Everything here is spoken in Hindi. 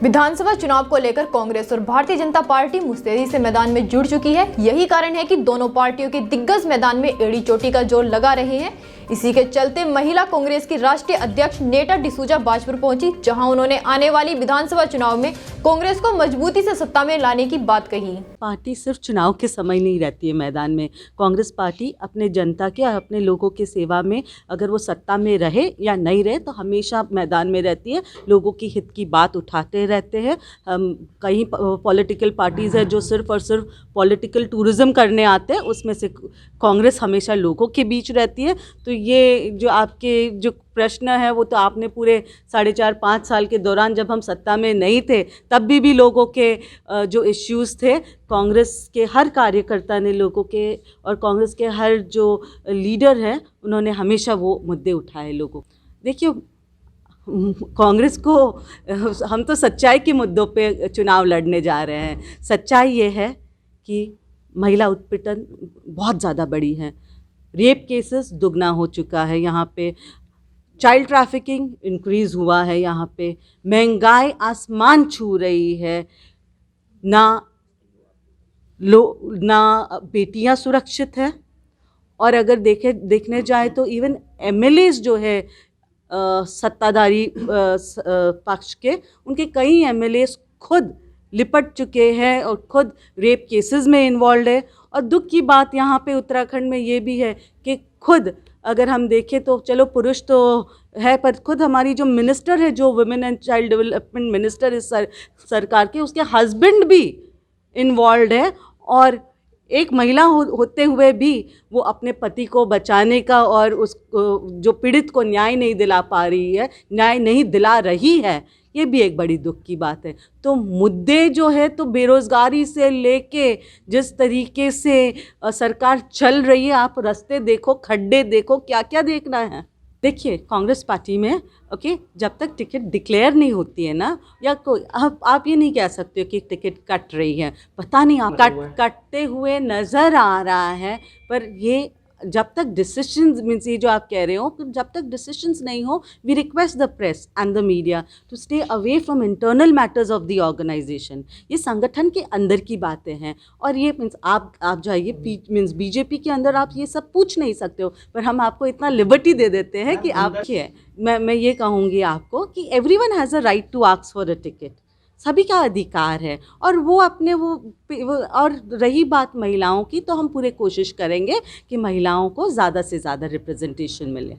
विधानसभा चुनाव को लेकर कांग्रेस और भारतीय जनता पार्टी मुस्तैदी से मैदान में जुड़ चुकी है। यही कारण है कि दोनों पार्टियों के दिग्गज मैदान में एड़ी चोटी का जोर लगा रहे हैं। इसी के चलते महिला कांग्रेस की राष्ट्रीय अध्यक्ष नेटा डिसूजा बाजपुर पहुंची, जहां उन्होंने आने वाली विधानसभा चुनाव में कांग्रेस को मजबूती से सत्ता में लाने की बात कही। पार्टी सिर्फ चुनाव के समय नहीं रहती है मैदान में। कांग्रेस पार्टी अपने जनता के और अपने लोगों की सेवा में, अगर वो सत्ता में रहे या नहीं रहे, तो हमेशा मैदान में रहती है। लोगों की हित की बात उठाते रहते हैं। कई पॉलिटिकल पार्टीज़ है जो सिर्फ और सिर्फ पॉलिटिकल टूरिज्म करने आते हैं, उसमें से कांग्रेस हमेशा लोगों के बीच रहती है। तो ये जो आपके जो प्रश्न है वो तो आपने पूरे 4.5-5 साल के दौरान, जब हम सत्ता में नहीं थे, तब भी लोगों के जो इश्यूज़ थे, कांग्रेस के हर कार्यकर्ता ने लोगों के और कांग्रेस के हर जो लीडर हैं उन्होंने हमेशा वो मुद्दे उठाए लोगों। देखिए, कांग्रेस को हम तो सच्चाई के मुद्दों पे चुनाव लड़ने जा रहे हैं। सच्चाई ये है कि महिला उत्पीड़न बहुत ज़्यादा बढ़ी है। रेप केसेस दुगना हो चुका है यहाँ पे। चाइल्ड ट्रैफिकिंग इंक्रीज़ हुआ है यहाँ पे। महंगाई आसमान छू रही है। ना बेटियाँ सुरक्षित हैं। और अगर देखने जाए तो इवन एमएलएज जो है सत्ताधारी पक्ष के, उनके कई एमएलएज खुद लिपट चुके हैं और खुद रेप केसेस में इन्वॉल्व है। और दुख की बात यहाँ पे उत्तराखंड में ये भी है कि खुद अगर हम देखें तो चलो पुरुष तो है, पर खुद हमारी जो मिनिस्टर है, जो women and child development minister इस सरकार के, उसके हस्बैंड भी इन्वॉल्व है। और एक महिला होते हुए भी वो अपने पति को बचाने का और उस जो पीड़ित को न्याय नहीं दिला पा रही है, न्याय नहीं दिला रही है, ये भी एक बड़ी दुख की बात है। तो मुद्दे जो है, तो बेरोज़गारी से लेके जिस तरीके से सरकार चल रही है, आप रास्ते देखो, खड्डे देखो, क्या क्या देखना है। देखिए, कांग्रेस पार्टी में जब तक टिकट डिक्लेयर नहीं होती है ना, या कोई आप ये नहीं कह सकते हो कि टिकट कट रही है। पता नहीं, आप कटते हुए नज़र आ रहा है, पर ये जब तक डिसीशंस मीन्स ये जो आप कह रहे हो, जब तक डिसीशंस नहीं हो, we request the press and the media to stay away from internal matters of the organization. ये संगठन के अंदर की बातें हैं। और ये मीन्स आप जाइए मीन्स बीजेपी के अंदर आप ये सब पूछ नहीं सकते हो, पर हम आपको इतना लिबर्टी दे देते हैं कि आप मैं ये कहूँगी आपको कि everyone has a right to ask for a ticket. सभी का अधिकार है। और वो अपने वो और रही बात महिलाओं की, तो हम पूरे कोशिश करेंगे कि महिलाओं को ज़्यादा से ज़्यादा रिप्रेजेंटेशन मिले।